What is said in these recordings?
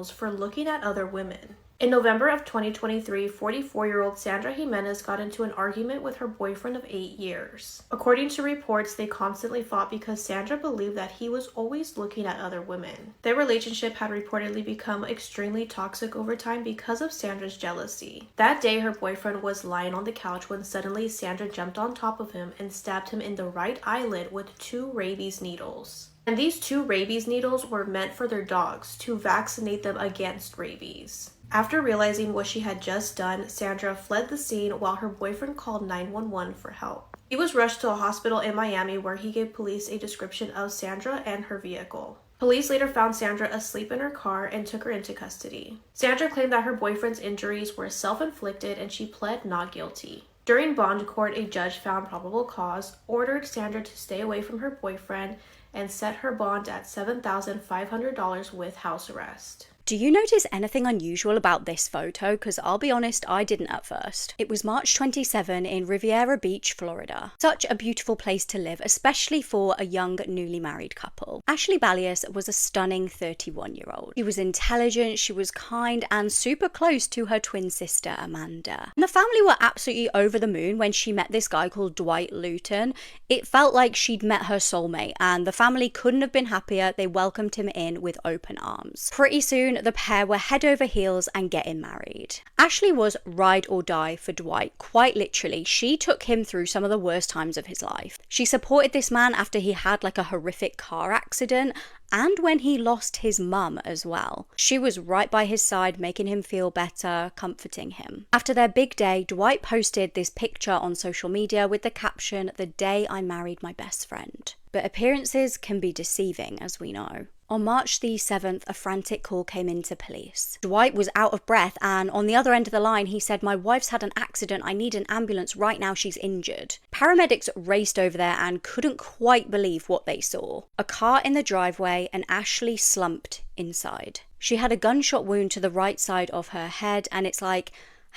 needles for looking at other women. In November of 2023, 44-year-old Sandra Jimenez got into an argument with her boyfriend of 8 years. According to reports, they constantly fought because Sandra believed that he was always looking at other women. Their relationship had reportedly become extremely toxic over time because of Sandra's jealousy. That day, her boyfriend was lying on the couch when suddenly Sandra jumped on top of him and stabbed him in the right eyelid with 2 rabies needles. And these 2 rabies needles were meant for their dogs to vaccinate them against rabies. After realizing what she had just done, Sandra fled the scene while her boyfriend called 911 for help. He was rushed to a hospital in Miami where he gave police a description of Sandra and her vehicle. Police later found Sandra asleep in her car and took her into custody. Sandra claimed that her boyfriend's injuries were self-inflicted and she pled not guilty. During bond court, a judge found probable cause, ordered Sandra to stay away from her boyfriend, and set her bond at $7,500 with house arrest. Do you notice anything unusual about this photo? Because I'll be honest, I didn't at first. It was March 27 in Riviera Beach, Florida. Such a beautiful place to live, especially for a young newly married couple. Ashley Ballius was a stunning 31-year-old. She was intelligent, she was kind, and super close to her twin sister, Amanda. And the family were absolutely over the moon when she met this guy called Dwight Luton. It felt like she'd met her soulmate, and the family couldn't have been happier. They welcomed him in with open arms. Pretty soon, the pair were head over heels and getting married. Ashley was ride or die for Dwight, quite literally. She took him through some of the worst times of his life. She supported this man after he had like a horrific car accident and when he lost his mum as well. She was right by his side, making him feel better, comforting him. After their big day, Dwight posted this picture on social media with the caption, "The day I married my best friend." But appearances can be deceiving, as we know. On March the 7th, a frantic call came into police. Dwight was out of breath, and on the other end of the line, he said, "My wife's had an accident. I need an ambulance right now. She's injured." Paramedics raced over there and couldn't quite believe what they saw. A car in the driveway, and Ashley slumped inside. She had a gunshot wound to the right side of her head, and it's like,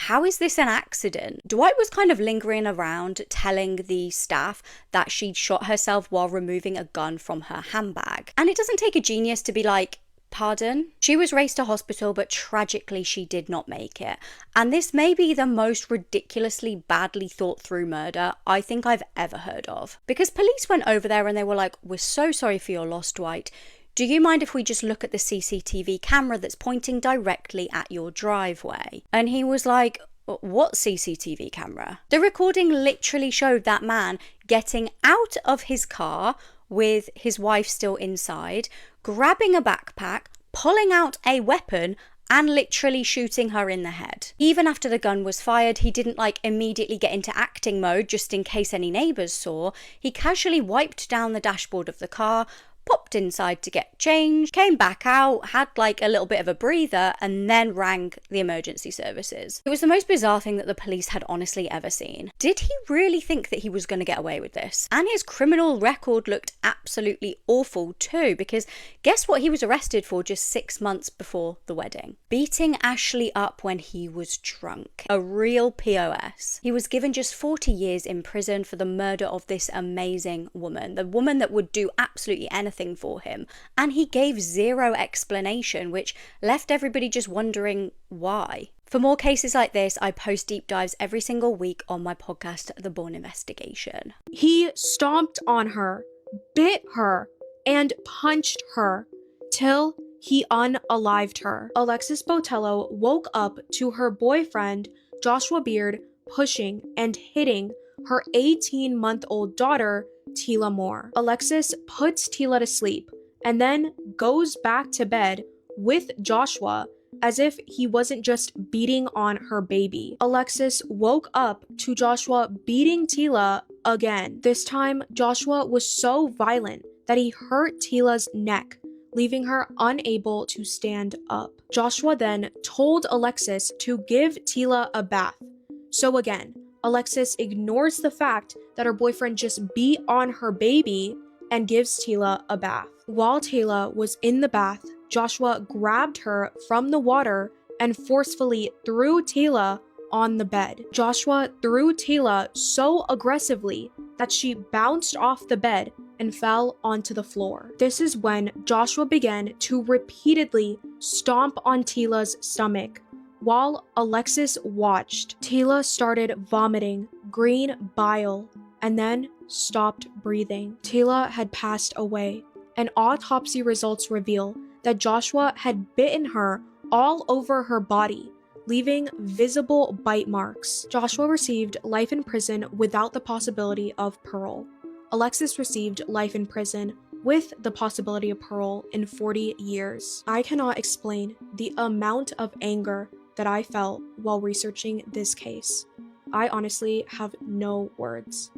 how is this an accident? Dwight was kind of lingering around, telling the staff that she'd shot herself while removing a gun from her handbag. And it doesn't take a genius to be like, pardon? She was raced to hospital, but tragically she did not make it. And this may be the most ridiculously badly thought through murder I think I've ever heard of. Because police went over there and they were like, "We're so sorry for your loss, Dwight. Do you mind if we just look at the CCTV camera that's pointing directly at your driveway?" And he was like, "What CCTV camera?" The recording literally showed that man getting out of his car with his wife still inside, grabbing a backpack, pulling out a weapon, and literally shooting her in the head. Even after the gun was fired, he didn't immediately get into acting mode just in case any neighbors saw. He casually wiped down the dashboard of the car, popped inside to get changed, came back out, had a little bit of a breather, and then rang the emergency services. It was the most bizarre thing that the police had honestly ever seen. Did he really think that he was going to get away with this? And his criminal record looked absolutely awful too, because guess what he was arrested for just 6 months before the wedding? Beating Ashley up when he was drunk. A real POS. He was given just 40 years in prison for the murder of this amazing woman, the woman that would do absolutely anything for him, and he gave zero explanation, which left everybody just wondering why. For more cases like this, I post deep dives every single week on my podcast, The Born Investigation. He stomped on her, bit her, and punched her till he unalived her. Alexis Botello woke up to her boyfriend, Joshua Beard, pushing and hitting her 18-month-old daughter, Tila Moore. Alexis puts Tila to sleep and then goes back to bed with Joshua as if he wasn't just beating on her baby. Alexis woke up to Joshua beating Tila again. This time, Joshua was so violent that he hurt Tila's neck, leaving her unable to stand up. Joshua then told Alexis to give Tila a bath. So again, Alexis ignores the fact that her boyfriend just beat on her baby and gives Tila a bath. While Tila was in the bath, Joshua grabbed her from the water and forcefully threw Tila on the bed. Joshua threw Tila so aggressively that she bounced off the bed and fell onto the floor. This is when Joshua began to repeatedly stomp on Tila's stomach. While Alexis watched, Tila started vomiting green bile and then stopped breathing. Tila had passed away, and autopsy results reveal that Joshua had bitten her all over her body, leaving visible bite marks. Joshua received life in prison without the possibility of parole. Alexis received life in prison with the possibility of parole in 40 years. I cannot explain the amount of anger that I felt while researching this case. I honestly have no words.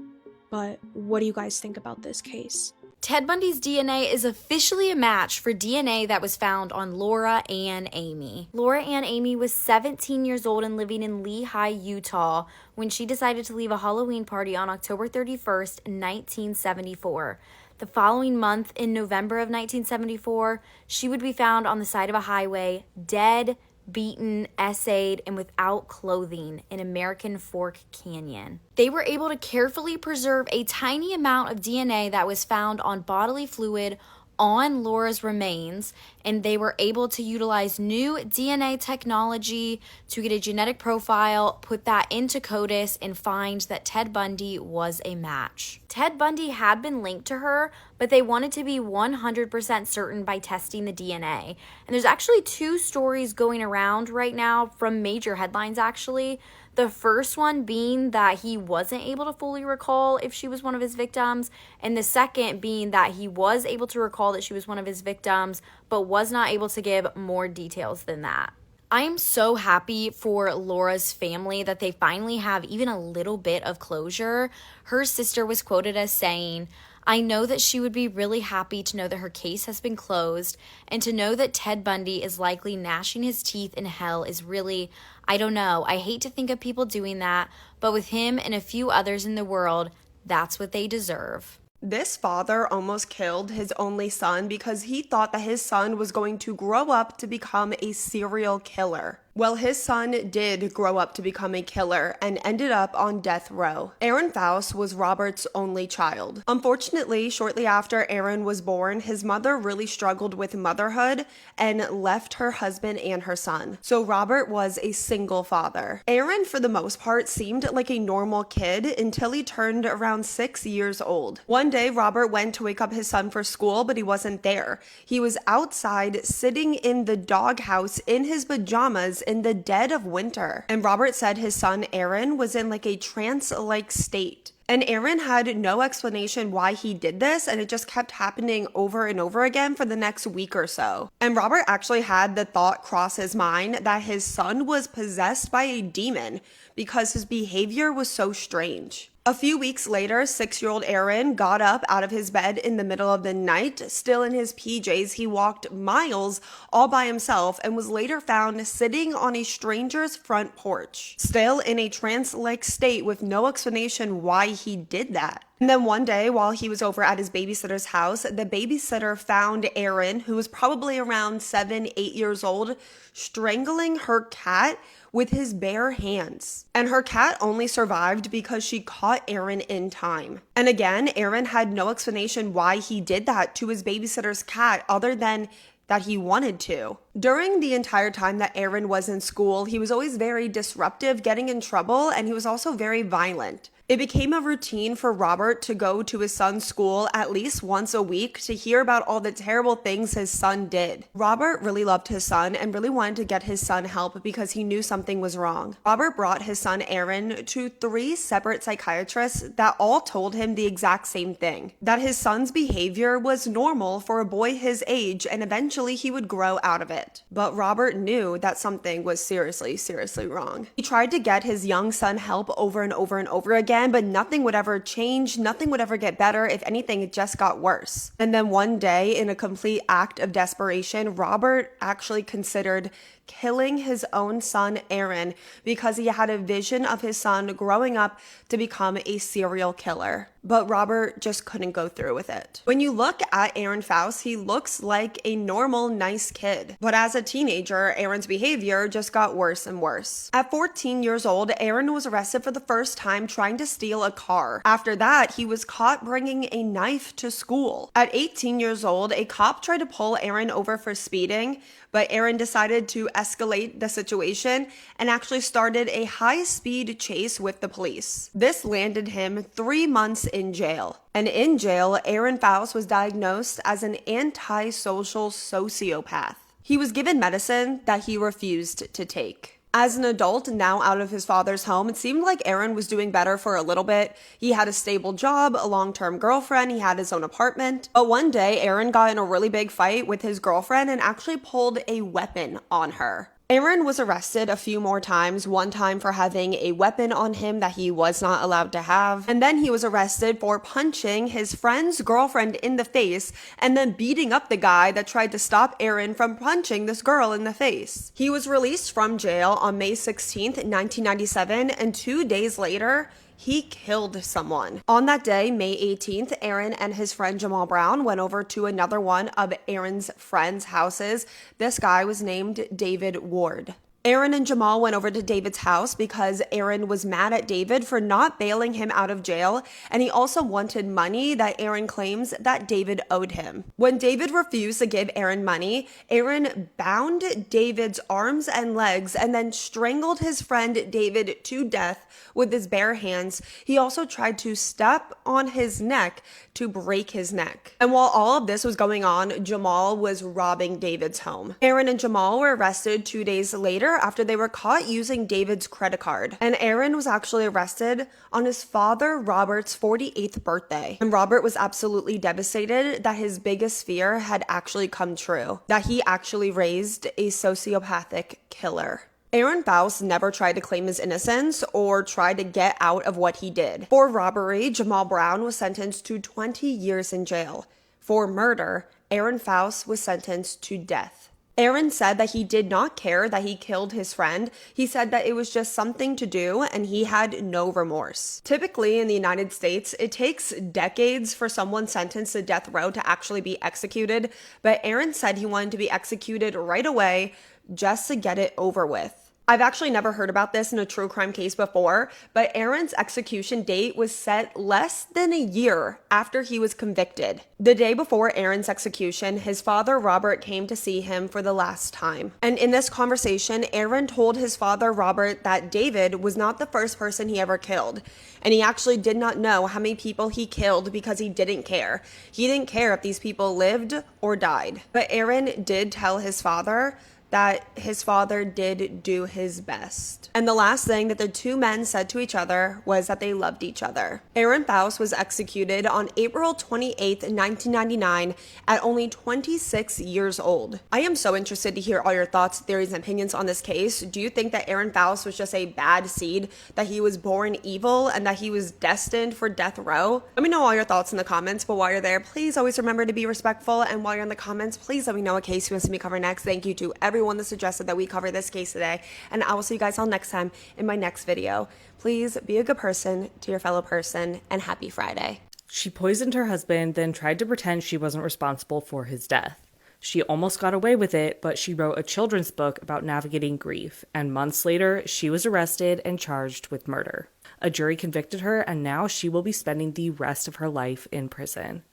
But what do you guys think about this case? Ted Bundy's DNA is officially a match for DNA that was found on Laura Ann Amy. Laura Ann Amy was 17 years old and living in Lehi, Utah, when she decided to leave a Halloween party on October 31st, 1974. The following month, in November of 1974, she would be found on the side of a highway, dead, beaten, essayed, and without clothing in American Fork Canyon. They were able to carefully preserve a tiny amount of DNA that was found on bodily fluid on Laura's remains, and they were able to utilize new DNA technology to get a genetic profile, put that into CODIS, and find that Ted Bundy was a match. Ted Bundy had been linked to her, but they wanted to be 100% certain by testing the DNA. And there's actually two stories going around right now from major headlines, actually. The first one being that he wasn't able to fully recall if she was one of his victims, and the second being that he was able to recall that she was one of his victims, but was not able to give more details than that. I am so happy for Laura's family that they finally have even a little bit of closure. Her sister was quoted as saying, "I know that she would be really happy to know that her case has been closed, and to know that Ted Bundy is likely gnashing his teeth in hell is really, I don't know, I hate to think of people doing that, but with him and a few others in the world, that's what they deserve." This father almost killed his only son because he thought that his son was going to grow up to become a serial killer. Well, his son did grow up to become a killer and ended up on death row. Aaron Faust was Robert's only child. Unfortunately, shortly after Aaron was born, his mother really struggled with motherhood and left her husband and her son. So Robert was a single father. Aaron, for the most part, seemed like a normal kid until he turned around 6 years old. One day, Robert went to wake up his son for school, but he wasn't there. He was outside sitting in the doghouse in his pajamas in the dead of winter. And Robert said his son Aaron was in like a trance-like state. And Aaron had no explanation why he did this, and it just kept happening over and over again for the next week or so. And Robert actually had the thought cross his mind that his son was possessed by a demon because his behavior was so strange. A few weeks later, 6-year-old Aaron got up out of his bed in the middle of the night. Still in his PJs, he walked miles all by himself and was later found sitting on a stranger's front porch, still in a trance-like state with no explanation why he did that. And then one day, while he was over at his babysitter's house, the babysitter found Aaron, who was probably around 7, 8 years old, strangling her cat with his bare hands. And her cat only survived because she caught Aaron in time. And again, Aaron had no explanation why he did that to his babysitter's cat other than that he wanted to. During the entire time that Aaron was in school, he was always very disruptive, getting in trouble, and he was also very violent. It became a routine for Robert to go to his son's school at least once a week to hear about all the terrible things his son did. Robert really loved his son and really wanted to get his son help because he knew something was wrong. Robert brought his son Aaron to 3 separate psychiatrists that all told him the exact same thing, that his son's behavior was normal for a boy his age and eventually he would grow out of it. But Robert knew that something was seriously, seriously wrong. He tried to get his young son help over and over and over again, but nothing would ever change, nothing would ever get better. If anything, it just got worse. And then one day, in a complete act of desperation, Robert actually considered killing his own son Aaron because he had a vision of his son growing up to become a serial killer. but Robert just couldn't go through with it. When you look at Aaron Faust, he looks like a normal, nice kid. But as a teenager, Aaron's behavior just got worse and worse. At 14 years old, Aaron was arrested for the first time trying to steal a car. After that, he was caught bringing a knife to school. At 18 years old, a cop tried to pull Aaron over for speeding, but Aaron decided to escalate the situation and actually started a high-speed chase with the police. This landed him 3 months in jail. And in jail, Aaron Faust was diagnosed as an antisocial sociopath. He was given medicine that he refused to take. As an adult, now out of his father's home, it seemed like Aaron was doing better for a little bit. He had a stable job, a long-term girlfriend, he had his own apartment. But one day, Aaron got in a really big fight with his girlfriend and actually pulled a weapon on her. Aaron was arrested a few more times, one time for having a weapon on him that he was not allowed to have, and then he was arrested for punching his friend's girlfriend in the face and then beating up the guy that tried to stop Aaron from punching this girl in the face. He was released from jail on May 16th, 1997, and 2 days later, he killed someone. On that day, May 18th, Aaron and his friend Jamal Brown went over to another one of Aaron's friends' houses. This guy was named David Ward. Aaron and Jamal went over to David's house because Aaron was mad at David for not bailing him out of jail, and he also wanted money that Aaron claims that David owed him. When David refused to give Aaron money, Aaron bound David's arms and legs and then strangled his friend David to death with his bare hands. He also tried to step on his neck to break his neck. And while all of this was going on, Jamal was robbing David's home. Aaron and Jamal were arrested 2 days later after they were caught using David's credit card. And Aaron was actually arrested on his father Robert's 48th birthday. And Robert was absolutely devastated that his biggest fear had actually come true, that he actually raised a sociopathic killer. Aaron Faust never tried to claim his innocence or tried to get out of what he did. For robbery, Jamal Brown was sentenced to 20 years in jail. For murder, Aaron Faust was sentenced to death. Aaron said that he did not care that he killed his friend. He said that it was just something to do and he had no remorse. Typically in the United States, it takes decades for someone sentenced to death row to actually be executed, but Aaron said he wanted to be executed right away just to get it over with. I've actually never heard about this in a true crime case before, but Aaron's execution date was set less than a year after he was convicted. The day before Aaron's execution, his father Robert came to see him for the last time. And in this conversation, Aaron told his father Robert that David was not the first person he ever killed. And he actually did not know how many people he killed because he didn't care. He didn't care if these people lived or died. But Aaron did tell his father that his father did do his best. And the last thing that the two men said to each other was that they loved each other. Aaron Faust was executed on April 28th, 1999 at only 26 years old. I am so interested to hear all your thoughts, theories, and opinions on this case. Do you think that Aaron Faust was just a bad seed, that he was born evil, and that he was destined for death row? Let me know all your thoughts in the comments, but while you're there, please always remember to be respectful, and while you're in the comments, please let me know what case you want to see me cover next. Thank you to everyone that suggested that we cover this case today, and I will see you guys all next time in my next video. Please be a good person to your fellow person, and happy Friday. She poisoned her husband, then tried to pretend she wasn't responsible for his death. She almost got away with it, but she wrote a children's book about navigating grief, and months later, she was arrested and charged with murder. A jury convicted her, and now she will be spending the rest of her life in prison.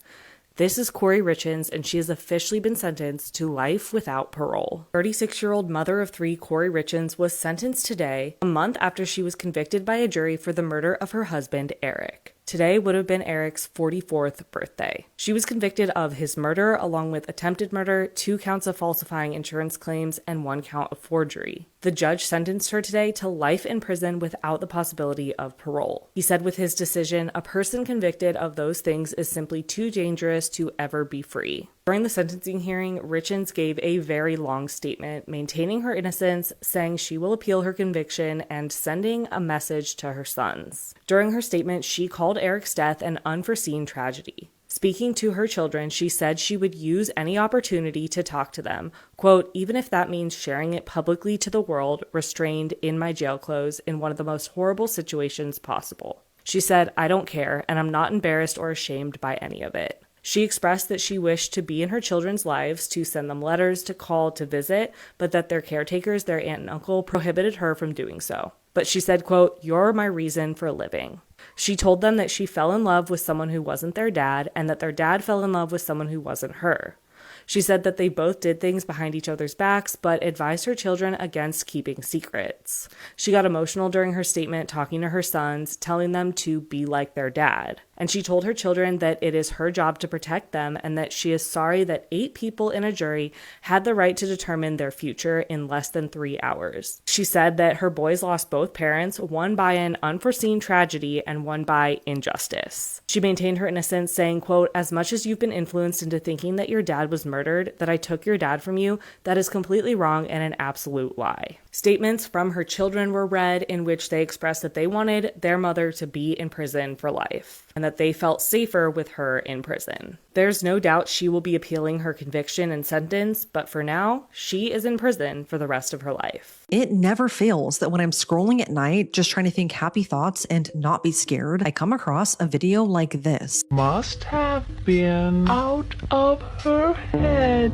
This is Corey Richins, and she has officially been sentenced to life without parole. 36-year-old mother of three Corey Richins was sentenced today, a month after she was convicted by a jury for the murder of her husband, Eric. Today would have been Eric's 44th birthday. She was convicted of his murder along with attempted murder, 2 counts of falsifying insurance claims, and 1 count of forgery. The judge sentenced her today to life in prison without the possibility of parole. He said with his decision, a person convicted of those things is simply too dangerous to ever be free. During the sentencing hearing, Richins gave a very long statement maintaining her innocence, saying she will appeal her conviction, and sending a message to her sons. During her statement, she called Eric's death an unforeseen tragedy. Speaking to her children, she said she would use any opportunity to talk to them, quote, even if that means sharing it publicly to the world, restrained in my jail clothes in one of the most horrible situations possible. She said, "I don't care, and I'm not embarrassed or ashamed by any of it." She expressed that she wished to be in her children's lives, to send them letters, to call, to visit, but that their caretakers, their aunt and uncle, prohibited her from doing so. But she said, quote, "You're my reason for living." She told them that she fell in love with someone who wasn't their dad, and that their dad fell in love with someone who wasn't her. She said that they both did things behind each other's backs, but advised her children against keeping secrets. She got emotional during her statement, talking to her sons, telling them to be like their dad. And she told her children that it is her job to protect them and that she is sorry that 8 people in a jury had the right to determine their future in less than 3 hours. She said that her boys lost both parents, one by an unforeseen tragedy and one by injustice. She maintained her innocence, saying, quote, "As much as you've been influenced into thinking that your dad was murdered, that I took your dad from you, that is completely wrong and an absolute lie." Statements from her children were read in which they expressed that they wanted their mother to be in prison for life and that they felt safer with her in prison. There's no doubt she will be appealing her conviction and sentence, but for now, she is in prison for the rest of her life. It never fails that when I'm scrolling at night, just trying to think happy thoughts and not be scared, I come across a video like this. Must have been out of her head.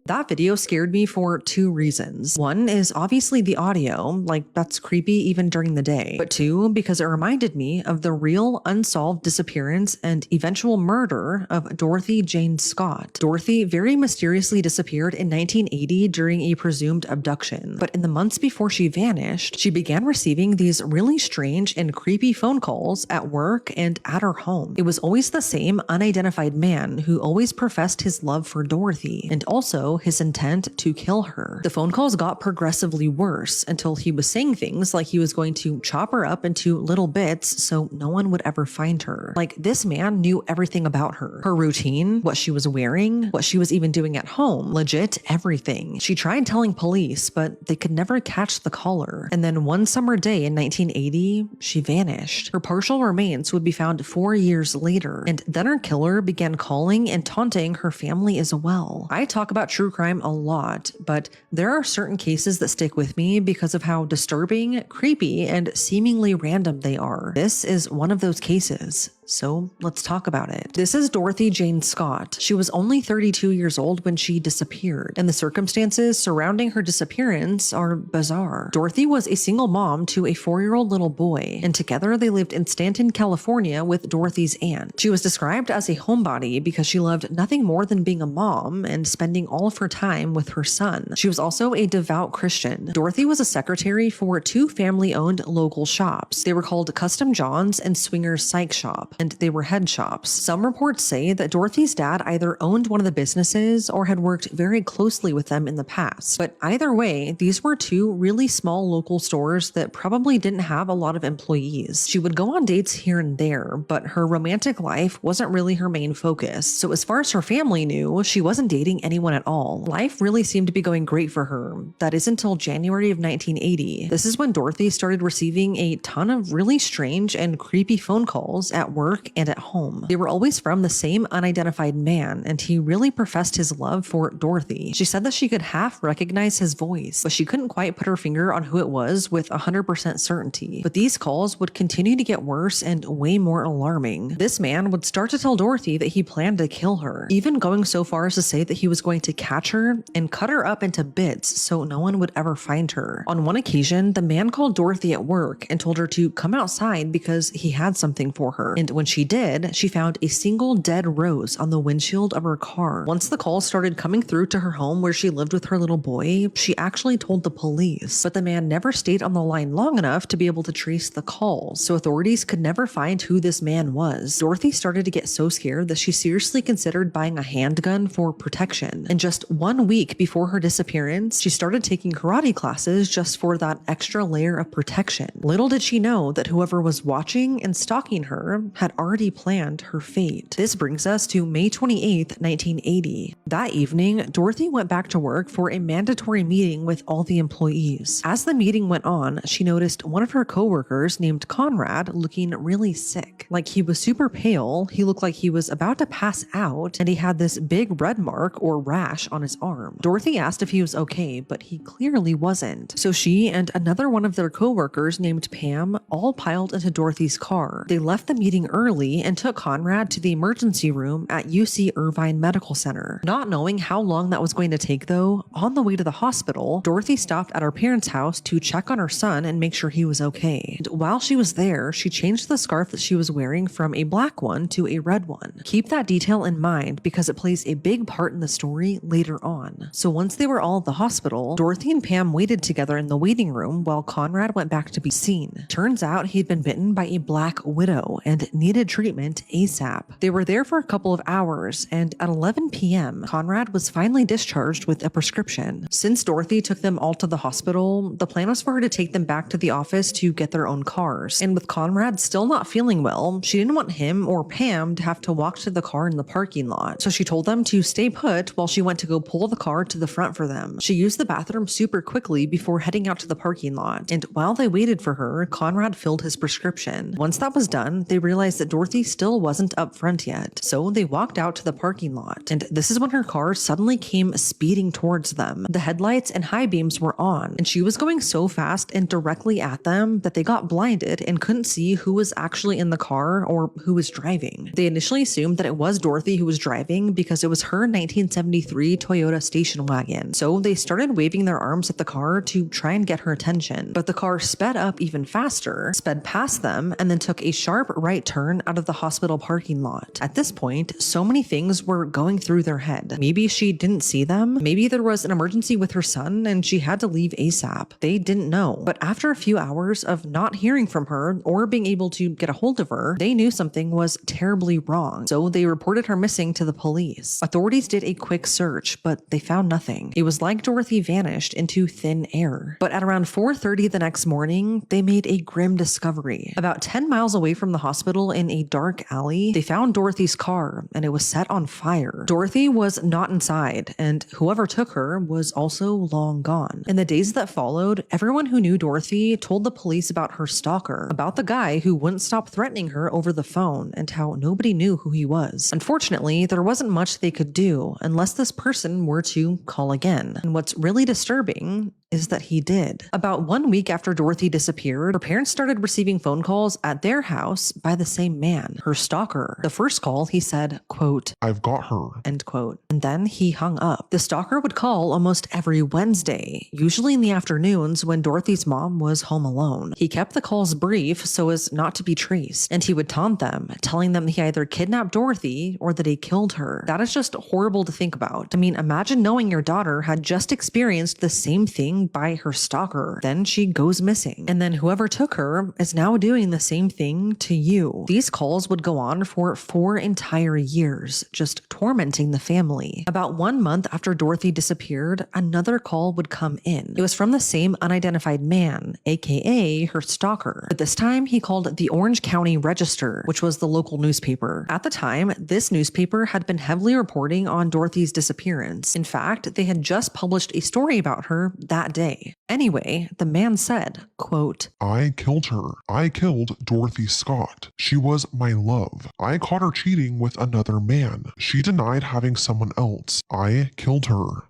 That video scared me for 2 reasons. One is obviously the audio, like that's creepy even during the day. But 2, because it reminded me of the real unsolved disappearance and eventual murder of Dorothy Jane Scott. Dorothy very mysteriously disappeared in 1980 during a presumed abduction. But in the months before she vanished, she began receiving these really strange and creepy phone calls at work and at her home. It was always the same unidentified man who always professed his love for Dorothy and also his intent to kill her. The phone calls got progressively worse until he was saying things like he was going to chop her up into little bits so no one would ever find her. Like, this man knew everything about her. Her routine, what she was wearing, what she was even doing at home, legit everything. She tried telling police, but they could never catch the caller. And then one summer day in 1980, she vanished. Her partial remains would be found 4 years later, and then her killer began calling and taunting her family as well. I talk about true crime a lot, but there are certain cases that stick with me because of how disturbing, creepy, and seemingly random they are. This is one of those cases. So let's talk about it. This is Dorothy Jane Scott. She was only 32 years old when she disappeared, and the circumstances surrounding her disappearance are bizarre. Dorothy was a single mom to a 4-year-old little boy, and together they lived in Stanton, California with Dorothy's aunt. She was described as a homebody because she loved nothing more than being a mom and spending all of her time with her son. She was also a devout Christian. Dorothy was a secretary for 2 family-owned local shops. They were called Custom John's and Swingers Psych Shop, and they were head shops. Some reports say that Dorothy's dad either owned one of the businesses or had worked very closely with them in the past. But either way, these were 2 really small local stores that probably didn't have a lot of employees. She would go on dates here and there, but her romantic life wasn't really her main focus. So as far as her family knew, she wasn't dating anyone at all. Life really seemed to be going great for her. That is until January of 1980. This is when Dorothy started receiving a ton of really strange and creepy phone calls at work and at home. They were always from the same unidentified man, and he really professed his love for Dorothy. She said that she could half recognize his voice, but she couldn't quite put her finger on who it was with 100% certainty. But these calls would continue to get worse and way more alarming. This man would start to tell Dorothy that he planned to kill her, even going so far as to say that he was going to catch her and cut her up into bits so no one would ever find her. On one occasion, the man called Dorothy at work and told her to come outside because he had something for her. And when she did, she found a single dead rose on the windshield of her car. Once the calls started coming through to her home where she lived with her little boy, she actually told the police, but the man never stayed on the line long enough to be able to trace the calls, so authorities could never find who this man was. Dorothy started to get so scared that she seriously considered buying a handgun for protection. And just 1 week before her disappearance, she started taking karate classes just for that extra layer of protection. Little did she know that whoever was watching and stalking her had had already planned her fate. This brings us to May 28th, 1980. That evening, Dorothy went back to work for a mandatory meeting with all the employees. As the meeting went on, she noticed one of her coworkers named Conrad looking really sick. Like, he was super pale, he looked like he was about to pass out, and he had this big red mark or rash on his arm. Dorothy asked if he was okay, but he clearly wasn't. So she and another one of their coworkers named Pam all piled into Dorothy's car. They left the meeting early and took Conrad to the emergency room at UC Irvine Medical Center. Not knowing how long that was going to take though, on the way to the hospital, Dorothy stopped at her parents' house to check on her son and make sure he was okay. And while she was there, she changed the scarf that she was wearing from a black one to a red one. Keep that detail in mind because it plays a big part in the story later on. So once they were all at the hospital, Dorothy and Pam waited together in the waiting room while Conrad went back to be seen. Turns out he'd been bitten by a black widow and needed treatment ASAP. They were there for a couple of hours, and at 11 p.m., Conrad was finally discharged with a prescription. Since Dorothy took them all to the hospital, the plan was for her to take them back to the office to get their own cars. And with Conrad still not feeling well, she didn't want him or Pam to have to walk to the car in the parking lot. So she told them to stay put while she went to go pull the car to the front for them. She used the bathroom super quickly before heading out to the parking lot. And while they waited for her, Conrad filled his prescription. Once that was done, they realized that Dorothy still wasn't up front yet. So they walked out to the parking lot. And this is when her car suddenly came speeding towards them. The headlights and high beams were on, and she was going so fast and directly at them that they got blinded and couldn't see who was actually in the car or who was driving. They initially assumed that it was Dorothy who was driving because it was her 1973 Toyota station wagon. So they started waving their arms at the car to try and get her attention. But the car sped up even faster, sped past them, and then took a sharp right turn out of the hospital parking lot. At this point, so many things were going through their head. Maybe she didn't see them. Maybe there was an emergency with her son and she had to leave ASAP. They didn't know. But after a few hours of not hearing from her or being able to get a hold of her, they knew something was terribly wrong. So they reported her missing to the police. Authorities did a quick search, but they found nothing. It was like Dorothy vanished into thin air. But at around 4:30 the next morning, they made a grim discovery. About 10 miles away from the hospital in a dark alley, they found Dorothy's car and it was set on fire. Dorothy was not inside, and whoever took her was also long gone. In the days that followed, everyone who knew Dorothy told the police about her stalker, about the guy who wouldn't stop threatening her over the phone, and how nobody knew who he was. Unfortunately, there wasn't much they could do unless this person were to call again. And what's really disturbing is that he did. About 1 week after Dorothy disappeared, her parents started receiving phone calls at their house by the same man, her stalker. The first call, he said, quote, "I've got her," end quote. And then he hung up. The stalker would call almost every Wednesday, usually in the afternoons when Dorothy's mom was home alone. He kept the calls brief so as not to be traced, and he would taunt them, telling them he either kidnapped Dorothy or that he killed her. That is just horrible to think about. I mean, imagine knowing your daughter had just experienced the same thing by her stalker. Then she goes missing. And then whoever took her is now doing the same thing to you. These calls would go on for 4 entire years, just tormenting the family. About 1 month after Dorothy disappeared, another call would come in. It was from the same unidentified man, aka her stalker. But this time he called the Orange County Register, which was the local newspaper. At the time, this newspaper had been heavily reporting on Dorothy's disappearance. In fact, they had just published a story about her that day. Anyway, the man said, quote, "I killed her. I killed Dorothy Scott. She was my love. I caught her cheating with another man. She denied having someone else. I killed her."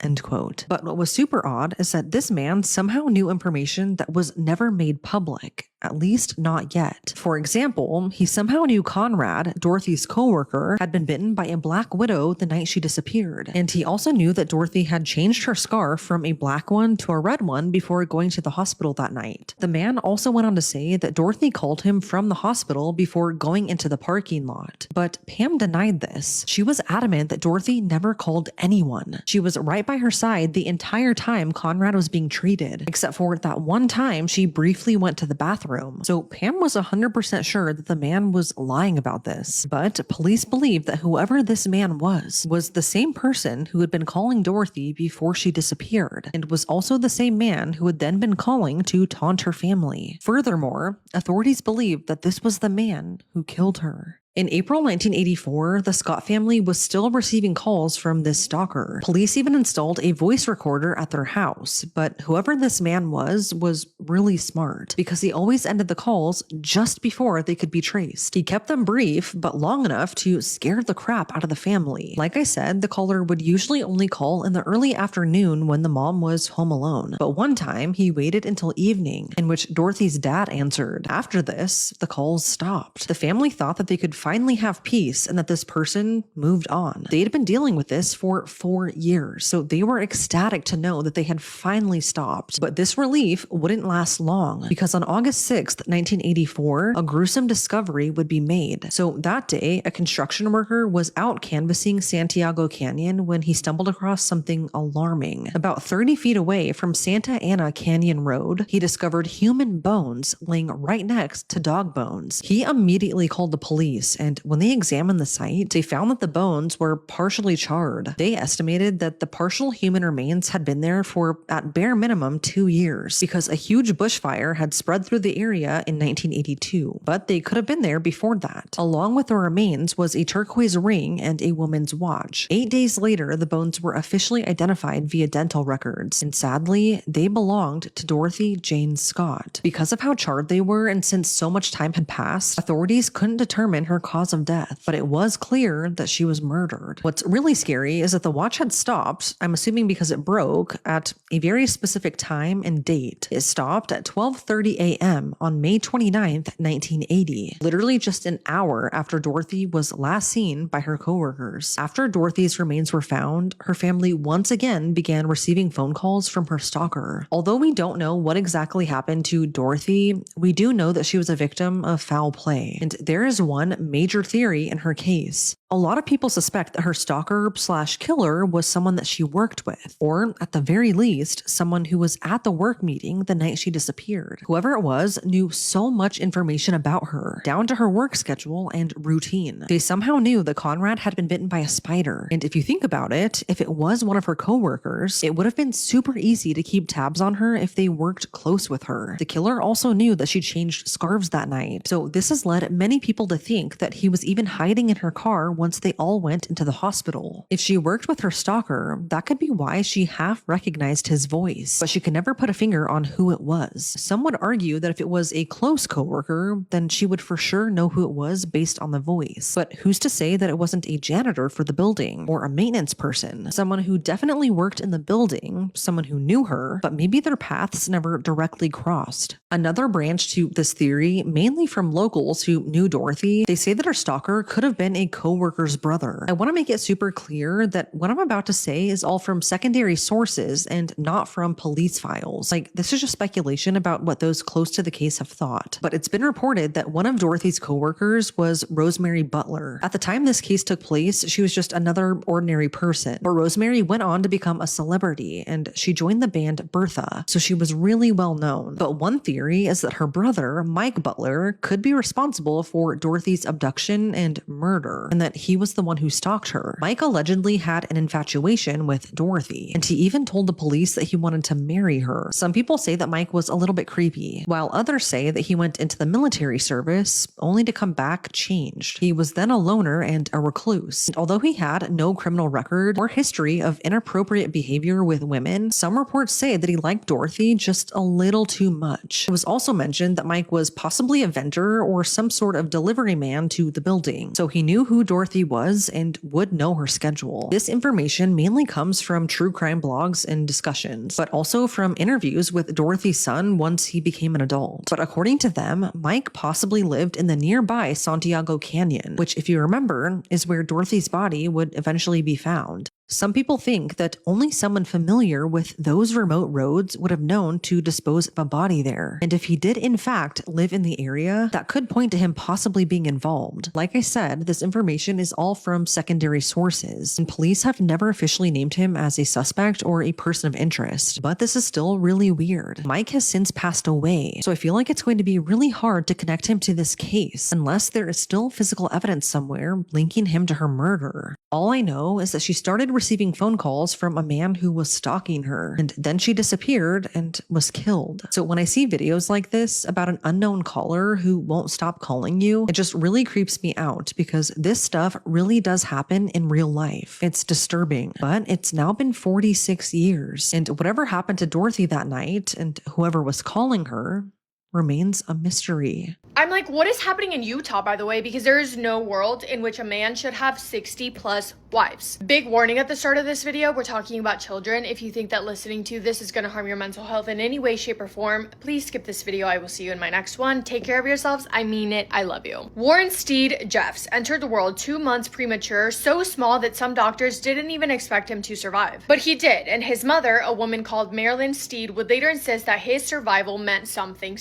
End quote. But what was super odd is that this man somehow knew information that was never made public, at least not yet. For example, he somehow knew Conrad, Dorothy's coworker, had been bitten by a black widow the night she disappeared. And he also knew that Dorothy had changed her scarf from a black one to a red one before going to the hospital that night. The man also went on to say that Dorothy called him from the hospital before going into the parking lot. But Pam denied this. She was adamant that Dorothy never called anyone. She was right by her side the entire time Conrad was being treated, except for that one time she briefly went to the bathroom courtroom. So Pam was 100% sure that the man was lying about this. But police believed that whoever this man was the same person who had been calling Dorothy before she disappeared, and was also the same man who had then been calling to taunt her family. Furthermore, authorities believed that this was the man who killed her. In April 1984, the Scott family was still receiving calls from this stalker. Police even installed a voice recorder at their house, but whoever this man was really smart because he always ended the calls just before they could be traced. He kept them brief, but long enough to scare the crap out of the family. Like I said, the caller would usually only call in the early afternoon when the mom was home alone. But one time, he waited until evening, in which Dorothy's dad answered. After this, the calls stopped. The family thought that they could finally have peace and that this person moved on. They had been dealing with this for 4 years, so they were ecstatic to know that they had finally stopped. But this relief wouldn't last long because on August 6th, 1984, a gruesome discovery would be made. So that day, a construction worker was out canvassing Santiago Canyon when he stumbled across something alarming. About 30 feet away from Santa Ana Canyon Road, he discovered human bones laying right next to dog bones. He immediately called the police, and when they examined the site, they found that the bones were partially charred. They estimated that the partial human remains had been there for, at bare minimum, 2 years, because a huge bushfire had spread through the area in 1982, but they could have been there before that. Along with the remains was a turquoise ring and a woman's watch. 8 days later, the bones were officially identified via dental records, and sadly, they belonged to Dorothy Jane Scott. Because of how charred they were, and since so much time had passed, authorities couldn't determine her cause of death, but it was clear that she was murdered. What's really scary is that the watch had stopped, I'm assuming because it broke, at a very specific time and date. It stopped at 12:30 a.m. on May 29th, 1980, literally just an hour after Dorothy was last seen by her coworkers. After Dorothy's remains were found, her family once again began receiving phone calls from her stalker. Although we don't know what exactly happened to Dorothy, we do know that she was a victim of foul play, and there is one major theory in her case. A lot of people suspect that her stalker/killer was someone that she worked with, or at the very least, someone who was at the work meeting the night she disappeared. Whoever it was knew so much information about her, down to her work schedule and routine. They somehow knew that Conrad had been bitten by a spider, and if you think about it, if it was one of her coworkers, it would have been super easy to keep tabs on her if they worked close with her. The killer also knew that she changed scarves that night, so this has led many people to think that he was even hiding in her car once they all went into the hospital. If she worked with her stalker, that could be why she half recognized his voice, but she could never put a finger on who it was. Some would argue that if it was a close coworker, then she would for sure know who it was based on the voice. But who's to say that it wasn't a janitor for the building, or a maintenance person, someone who definitely worked in the building, someone who knew her, but maybe their paths never directly crossed. Another branch to this theory, mainly from locals who knew Dorothy, they say that her stalker could have been a coworker's brother. I want to make it super clear that what I'm about to say is all from secondary sources and not from police files. Like, this is just speculation about what those close to the case have thought. But it's been reported that one of Dorothy's coworkers was Rosemary Butler. At the time this case took place, she was just another ordinary person. But Rosemary went on to become a celebrity, and she joined the band Bertha, so she was really well known. But one theory is that her brother, Mike Butler, could be responsible for Dorothy's abduction and murder, and that he was the one who stalked her. Mike allegedly had an infatuation with Dorothy, and he even told the police that he wanted to marry her. Some people say that Mike was a little bit creepy, while others say that he went into the military service only to come back changed. He was then a loner and a recluse. And although he had no criminal record or history of inappropriate behavior with women, some reports say that he liked Dorothy just a little too much. It was also mentioned that Mike was possibly a vendor or some sort of delivery man to the building, so he knew who Dorothy was and would know her schedule. This information mainly comes from true crime blogs and discussions, but also from interviews with Dorothy's son once he became an adult. But according to them, Mike possibly lived in the nearby Santiago Canyon, which, if you remember, is where Dorothy's body would eventually be found. Some people think that only someone familiar with those remote roads would have known to dispose of a body there. And if he did in fact live in the area, that could point to him possibly being involved. Like I said, this information is all from secondary sources, and police have never officially named him as a suspect or a person of interest. But this is still really weird. Mike has since passed away, so I feel like it's going to be really hard to connect him to this case unless there is still physical evidence somewhere linking him to her murder. All I know is that she started receiving phone calls from a man who was stalking her, and then she disappeared and was killed. So when I see videos like this about an unknown caller who won't stop calling you, it just really creeps me out because this stuff really does happen in real life. It's disturbing, but it's now been 46 years, and whatever happened to Dorothy that night and whoever was calling her remains a mystery. I'm like, what is happening in Utah, by the way? Because there is no world in which a man should have 60 plus wives. Big warning at the start of this video, we're talking about children. If you think that listening to this is going to harm your mental health in any way, shape, or form, please skip this video. I will see you in my next one. Take care of yourselves. I mean it. I love you. Warren Steed Jeffs entered the world 2 months premature, so small that some doctors didn't even expect him to survive. But he did, and his mother, a woman called Marilyn Steed, would later insist that his survival meant something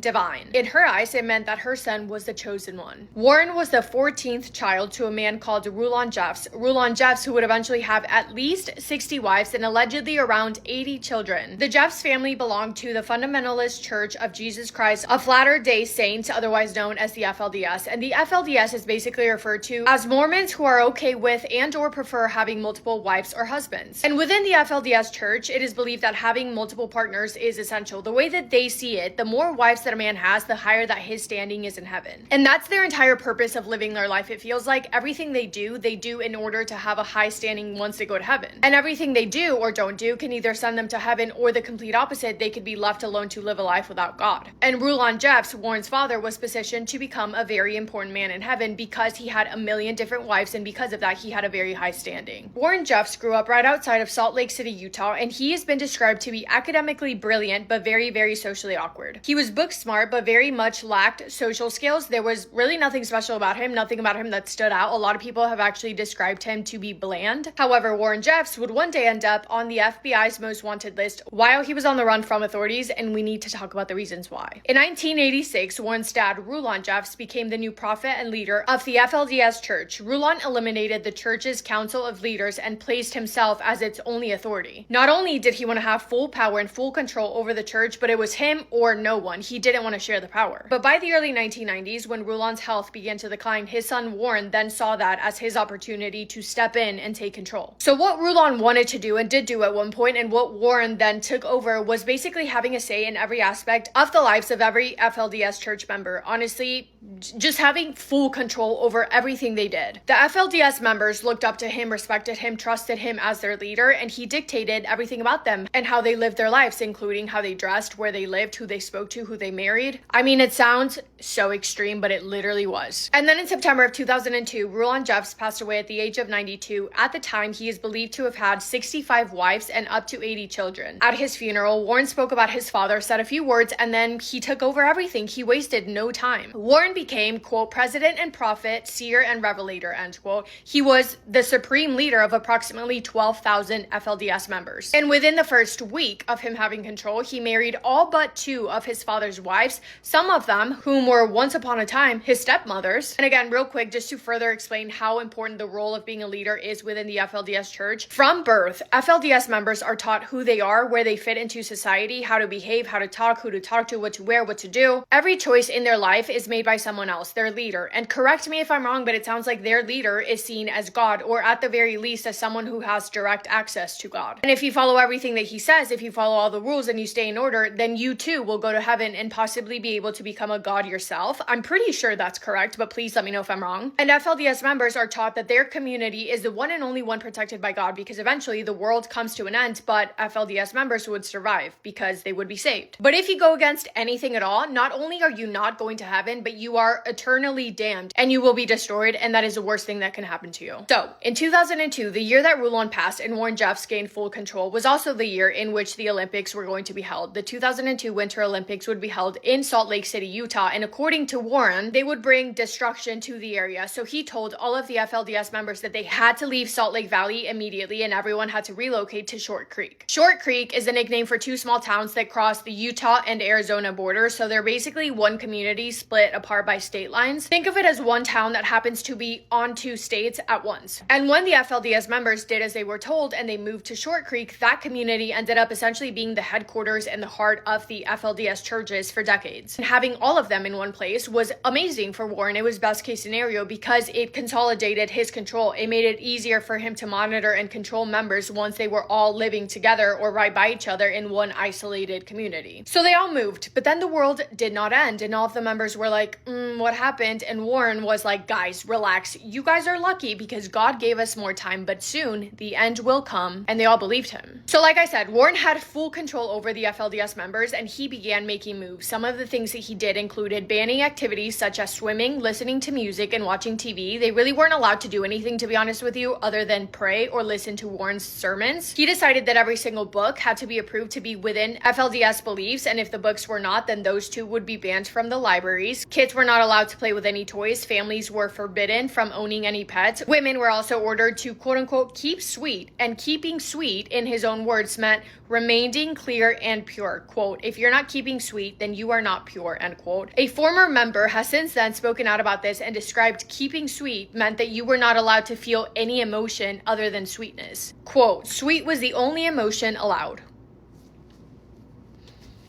divine. In her eyes, it meant that her son was the chosen one. Warren was the 14th child to a man called Rulon Jeffs. Rulon Jeffs, who would eventually have at least 60 wives and allegedly around 80 children. The Jeffs family belonged to the Fundamentalist Church of Jesus Christ of Latter-day Saints, otherwise known as the FLDS. And the FLDS is basically referred to as Mormons who are okay with and or prefer having multiple wives or husbands. And within the FLDS church, it is believed that having multiple partners is essential. The way that they see it, the more wives that a man has, the higher that his standing is in heaven. And that's their entire purpose of living their life. It feels like everything they do in order to have a high standing once they go to heaven. And everything they do or don't do can either send them to heaven or the complete opposite. They could be left alone to live a life without God. And Rulon Jeffs, Warren's father, was positioned to become a very important man in heaven because he had a million different wives, and because of that, he had a very high standing. Warren Jeffs grew up right outside of Salt Lake City, Utah, and he has been described to be academically brilliant, but very, very socially awkward. He was book smart, but very much lacked social skills. There was really nothing special about him, nothing about him that stood out. A lot of people have actually described him to be bland. However, Warren Jeffs would one day end up on the FBI's most wanted list while he was on the run from authorities, and we need to talk about the reasons why. In 1986, Warren's dad, Rulon Jeffs, became the new prophet and leader of the FLDS church. Rulon eliminated the church's council of leaders and placed himself as its only authority. Not only did he want to have full power and full control over the church, but it was him or no one. He didn't want to share the power. But by the early 1990s, when Rulon's health began to decline, his son Warren then saw that as his opportunity to step in and take control. So what Rulon wanted to do and did do at one point, and what Warren then took over, was basically having a say in every aspect of the lives of every FLDS church member. Honestly, just having full control over everything they did. The FLDS members looked up to him, respected him, trusted him as their leader, and he dictated everything about them and how they lived their lives, including how they dressed, where they lived, who they spoke to, who they married. I mean, it sounds so extreme, but it literally was. And then in September of 2002, Rulon Jeffs passed away at the age of 92. At the time, he is believed to have had 65 wives and up to 80 children. At his funeral, Warren spoke about his father, said a few words, and then he took over everything. He wasted no time. Warren became, quote, president and prophet, seer and revelator, end quote. He was the supreme leader of approximately 12,000 FLDS members. And within the first week of him having control, he married all but 2 of his father's wives, some of them whom were once upon a time his stepmothers. And again, real quick, just to further explain how important the role of being a leader is within the FLDS church. From birth, FLDS members are taught who they are, where they fit into society, how to behave, how to talk, who to talk to, what to wear, what to do. Every choice in their life is made by someone else, their leader. And correct me if I'm wrong, but it sounds like their leader is seen as God, or at the very least as someone who has direct access to God. And if you follow everything that he says, if you follow all the rules and you stay in order, then you too will go to heaven and possibly be able to become a God yourself. I'm pretty sure that's correct, but please let me know if I'm wrong. And FLDS members are taught that their community is the one and only one protected by God, because eventually the world comes to an end, but FLDS members would survive because they would be saved. But if you go against anything at all, not only are you not going to heaven, but you are eternally damned and you will be destroyed, and that is the worst thing that can happen to you. So, in 2002, the year that Rulon passed and Warren Jeffs gained full control, was also the year in which the Olympics were going to be held. The 2002 Winter Olympics would be held in Salt Lake City, Utah, and according to Warren, they would bring destruction to the area. So he told all of the FLDS members that they had to leave Salt Lake Valley immediately and everyone had to relocate to Short Creek. Short Creek is a nickname for two small towns that cross the Utah and Arizona border, so they're basically one community split apart by state lines. Think of it as one town that happens to be on two states at once. And when the FLDS members did as they were told and they moved to Short Creek, that community ended up essentially being the headquarters and the heart of the FLDS churches for decades. And having all of them in one place was amazing for Warren. It was best case scenario because it consolidated his control. It made it easier for him to monitor and control members once they were all living together or right by each other in one isolated community. So they all moved, but then the world did not end and all of the members were like, what happened? And Warren was like, guys, relax. You guys are lucky because God gave us more time, but soon the end will come. And they all believed him. So like I said, Warren had full control over the FLDS members and he began making moves. Some of the things that he did included banning activities such as swimming, listening to music, and watching TV. They really weren't allowed to do anything, to be honest with you, other than pray or listen to Warren's sermons. He decided that every single book had to be approved to be within FLDS beliefs, and if the books were not, then those two would be banned from the libraries. Kids were not allowed to play with any toys. Families were forbidden from owning any pets. Women were also ordered to quote-unquote keep sweet, and keeping sweet, in his own words, meant remaining clear and pure. Quote, if you're not keeping sweet, then you are not pure, end quote. A former member has since then spoken out about this and described keeping sweet meant that you were not allowed to feel any emotion other than sweetness. Quote, sweet was the only emotion allowed.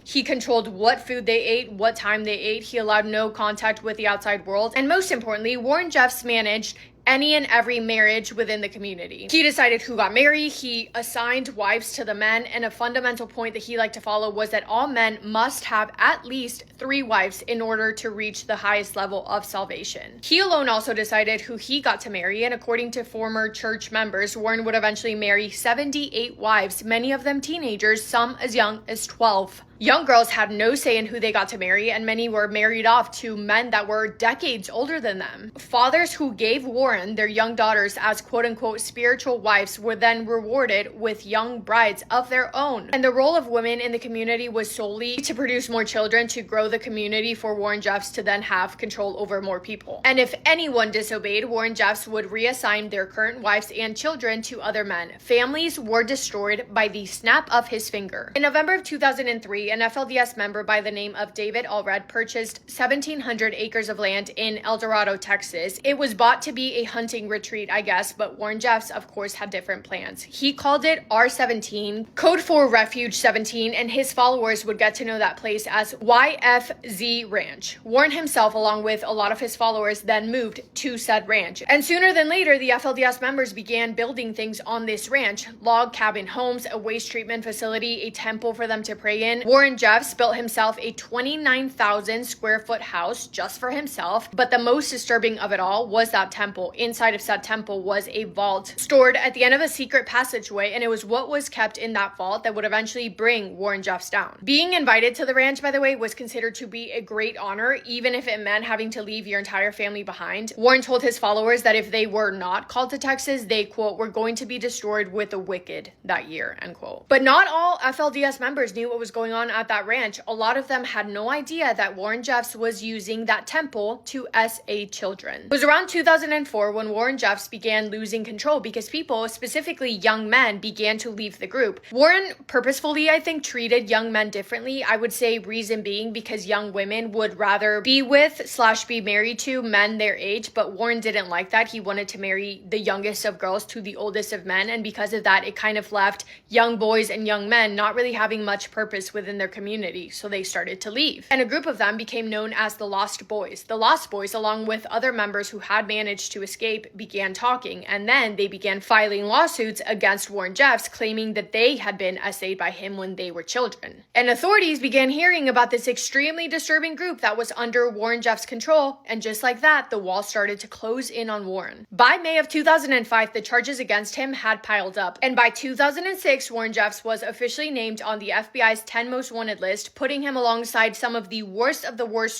He controlled what food they ate, what time they ate. He allowed no contact with the outside world. And most importantly, Warren Jeffs managed any and every marriage within the community. He decided who got married, he assigned wives to the men, and a fundamental point that he liked to follow was that all men must have at least 3 wives in order to reach the highest level of salvation. He alone also decided who he got to marry, and according to former church members, Warren would eventually marry 78 wives, many of them teenagers, some as young as 12. Young girls had no say in who they got to marry, and many were married off to men that were decades older than them. Fathers who gave Warren their young daughters as quote-unquote spiritual wives were then rewarded with young brides of their own. And the role of women in the community was solely to produce more children, to grow the community for Warren Jeffs to then have control over more people. And if anyone disobeyed, Warren Jeffs would reassign their current wives and children to other men. Families were destroyed by the snap of his finger. In November of 2003, an FLDS member by the name of David Allred purchased 1,700 acres of land in El Dorado, Texas. It was bought to be a hunting retreat, I guess, but Warren Jeffs, of course, had different plans. He called it R17, code for Refuge 17, and his followers would get to know that place as YFZ Ranch. Warren himself, along with a lot of his followers, then moved to said ranch. And sooner than later, the FLDS members began building things on this ranch: log cabin homes, a waste treatment facility, a temple for them to pray in. Warren Jeffs built himself a 29,000 square foot house just for himself, but the most disturbing of it all was that temple. Inside of said temple was a vault stored at the end of a secret passageway, and it was what was kept in that vault that would eventually bring Warren Jeffs down. Being invited to the ranch, by the way, was considered to be a great honor, even if it meant having to leave your entire family behind. Warren told his followers that if they were not called to Texas, they, quote, were going to be destroyed with the wicked that year, end quote. But not all FLDS members knew what was going on at that ranch. A lot of them had no idea that Warren Jeffs was using that temple to SA children. It was around 2004 when Warren Jeffs began losing control because people, specifically young men, began to leave the group. Warren purposefully, I think, treated young men differently. I would say reason being because young women would rather be with / be married to men their age, but Warren didn't like that. He wanted to marry the youngest of girls to the oldest of men, and because of that, it kind of left young boys and young men not really having much purpose within their community, so they started to leave. And a group of them became known as the Lost Boys. The Lost Boys, along with other members who had managed to escape, began talking, and then they began filing lawsuits against Warren Jeffs, claiming that they had been SA'd by him when they were children. And authorities began hearing about this extremely disturbing group that was under Warren Jeffs' control, and just like that, the wall started to close in on Warren. By May of 2005, the charges against him had piled up, and by 2006, Warren Jeffs was officially named on the FBI's 10 most most wanted list, putting him alongside some of the worst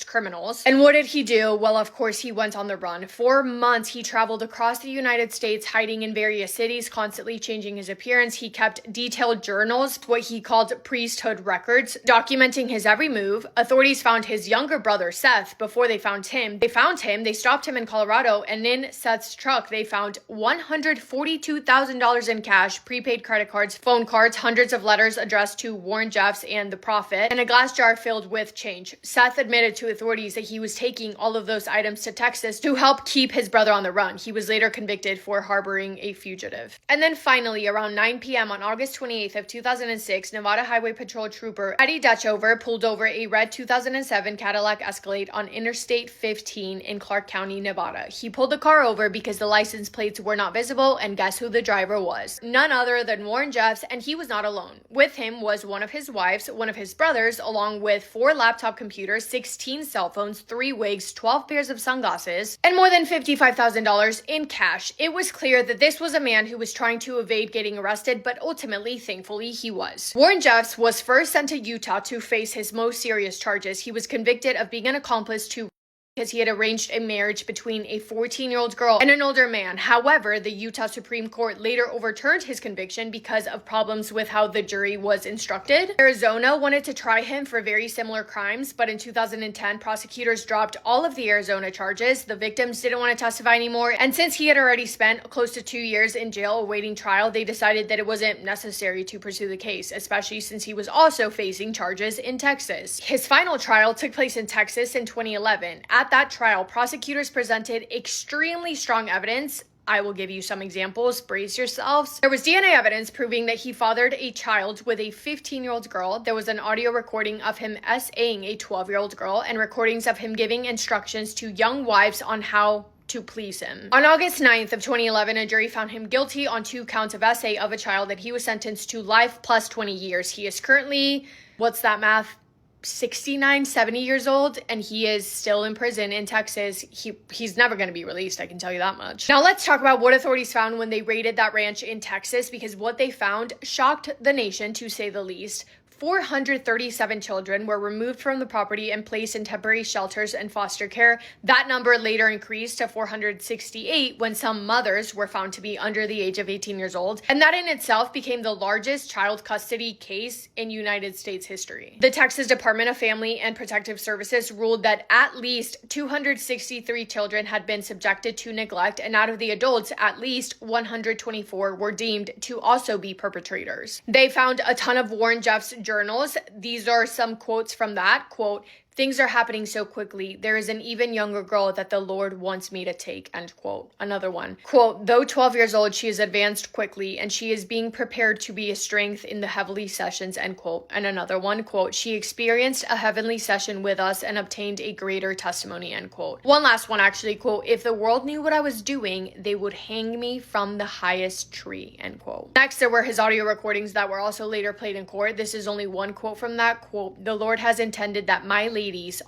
criminals. And what did he do? Well, of course, he went on the run. For months, he traveled across the United States, hiding in various cities, constantly changing his appearance. He kept detailed journals, what he called priesthood records, documenting his every move. Authorities found his younger brother, Seth, before they found him. They stopped him in Colorado, and in Seth's truck, they found $142,000 in cash, prepaid credit cards, phone cards, hundreds of letters addressed to Warren Jeffs and the Prophet, and a glass jar filled with change. Seth admitted to authorities that he was taking all of those items to Texas to help keep his brother on the run. He was later convicted for harboring a fugitive. And then finally, around 9 p.m. on August 28th of 2006, Nevada Highway Patrol Trooper Eddie Dutchover pulled over a red 2007 Cadillac Escalade on Interstate 15 in Clark County, Nevada. He pulled the car over because the license plates were not visible, and guess who the driver was? None other than Warren Jeffs, and he was not alone. With him was one of his wives, one of his brothers, along with 4 laptop computers, 16 cell phones, 3 wigs, 12 pairs of sunglasses, and more than $55,000 in cash. It was clear that this was a man who was trying to evade getting arrested, but ultimately, thankfully, he was. Warren Jeffs was first sent to Utah to face his most serious charges. He was convicted of being an accomplice to because he had arranged a marriage between a 14-year-old girl and an older man. However, the Utah Supreme Court later overturned his conviction because of problems with how the jury was instructed. Arizona wanted to try him for very similar crimes, but in 2010, prosecutors dropped all of the Arizona charges. The victims didn't want to testify anymore, and since he had already spent close to 2 years in jail awaiting trial, they decided that it wasn't necessary to pursue the case, especially since he was also facing charges in Texas. His final trial took place in Texas in 2011. At that trial, prosecutors presented extremely strong evidence. I will give you some examples. Brace yourselves. There was DNA evidence proving that he fathered a child with a 15-year-old girl. There was an audio recording of him SAing a 12-year-old girl and recordings of him giving instructions to young wives on how to please him. On August 9th of 2011, a jury found him guilty on 2 counts of SA of a child that he was sentenced to life plus 20 years. He is currently, what's that math? 69, 70 years old, and he is still in prison in Texas. He's never going to be released, I can tell you that much. Now let's talk about what authorities found when they raided that ranch in Texas, because what they found shocked the nation, to say the least. 437 children were removed from the property and placed in temporary shelters and foster care. That number later increased to 468 when some mothers were found to be under the age of 18 years old. And that in itself became the largest child custody case in United States history. The Texas Department of Family and Protective Services ruled that at least 263 children had been subjected to neglect, and out of the adults, at least 124 were deemed to also be perpetrators. They found a ton of Warren Jeffs' journals. These are some quotes from that. Quote, "Things are happening so quickly. There is an even younger girl that the Lord wants me to take," end quote. Another one. Quote, "Though 12 years old, she has advanced quickly and she is being prepared to be a strength in the heavenly sessions," end quote. And another one. Quote, "She experienced a heavenly session with us and obtained a greater testimony," end quote. One last one actually. Quote, "If the world knew what I was doing, they would hang me from the highest tree," end quote. Next, there were his audio recordings that were also later played in court. This is only one quote from that. Quote, "The Lord has intended that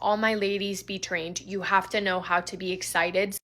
all my ladies be trained. You have to know how to be excited,"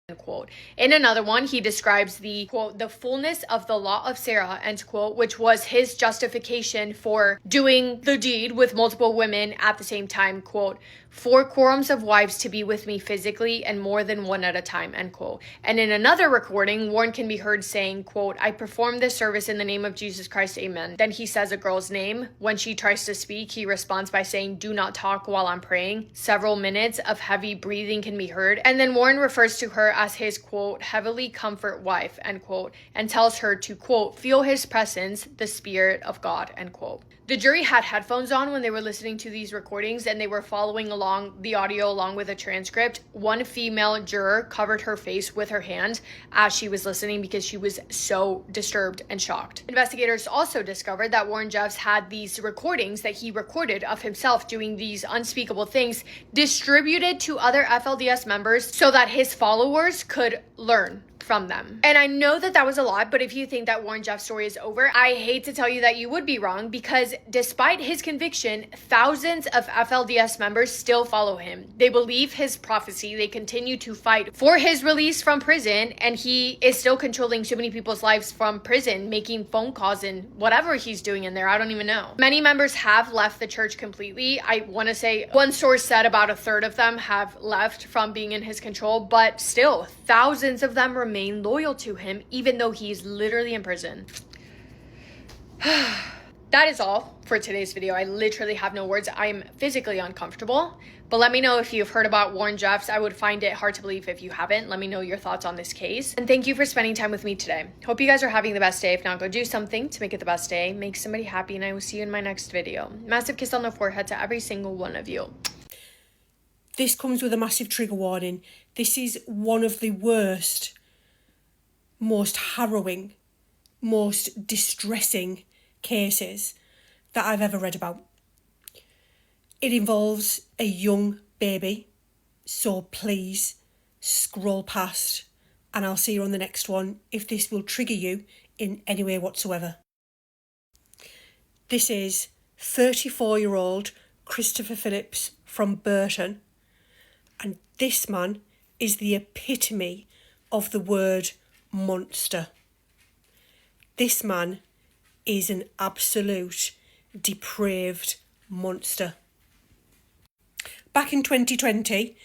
end quote. In another one, he describes the, quote, "the fullness of the law of Sarah," end quote, which was his justification for doing the deed with multiple women at the same time. Quote, "4 quorums of wives to be with me physically and more than one at a time," end quote. And in another recording, Warren can be heard saying, quote, "I perform this service in the name of Jesus Christ, amen." Then he says a girl's name. When she tries to speak, he responds by saying, "Do not talk while I'm praying." Several minutes of heavy breathing can be heard. And then Warren refers to her as his, quote, "heavenly comfort wife," end quote, and tells her to, quote, "feel his presence, the Spirit of God," end quote. The jury had headphones on when they were listening to these recordings, and they were following along the audio along with a transcript. One female juror covered her face with her hand as she was listening because she was so disturbed and shocked. Investigators also discovered that Warren Jeffs had these recordings that he recorded of himself doing these unspeakable things distributed to other FLDS members so that his followers could learn from them. And I know that that was a lot, but if you think that Warren Jeff's story is over, I hate to tell you that you would be wrong, because despite his conviction, thousands of FLDS members still follow him. They believe his prophecy. They continue to fight for his release from prison, and he is still controlling so many people's lives from prison, making phone calls and whatever he's doing in there. I don't even know. Many members have left the church completely. I want to say one source said about a third of them have left from being in his control, but still thousands of them remain loyal to him, even though he's literally in prison. That is all for today's video. I literally have no words. I'm physically uncomfortable. But let me know if you've heard about Warren Jeffs. I would find it hard to believe if you haven't. Let me know your thoughts on this case. And thank you for spending time with me today. Hope you guys are having the best day. If not, go do something to make it the best day. Make somebody happy, and I will see you in my next video. Massive kiss on the forehead to every single one of you. This comes with a massive trigger warning. This is one of the worst, most harrowing, most distressing cases that I've ever read about. It involves a young baby, so please scroll past and I'll see you on the next one if this will trigger you in any way whatsoever. This is 34-year-old Christopher Phillips from Burton, and this man is the epitome of the word monster. This man is an absolute depraved monster. Back in 2020,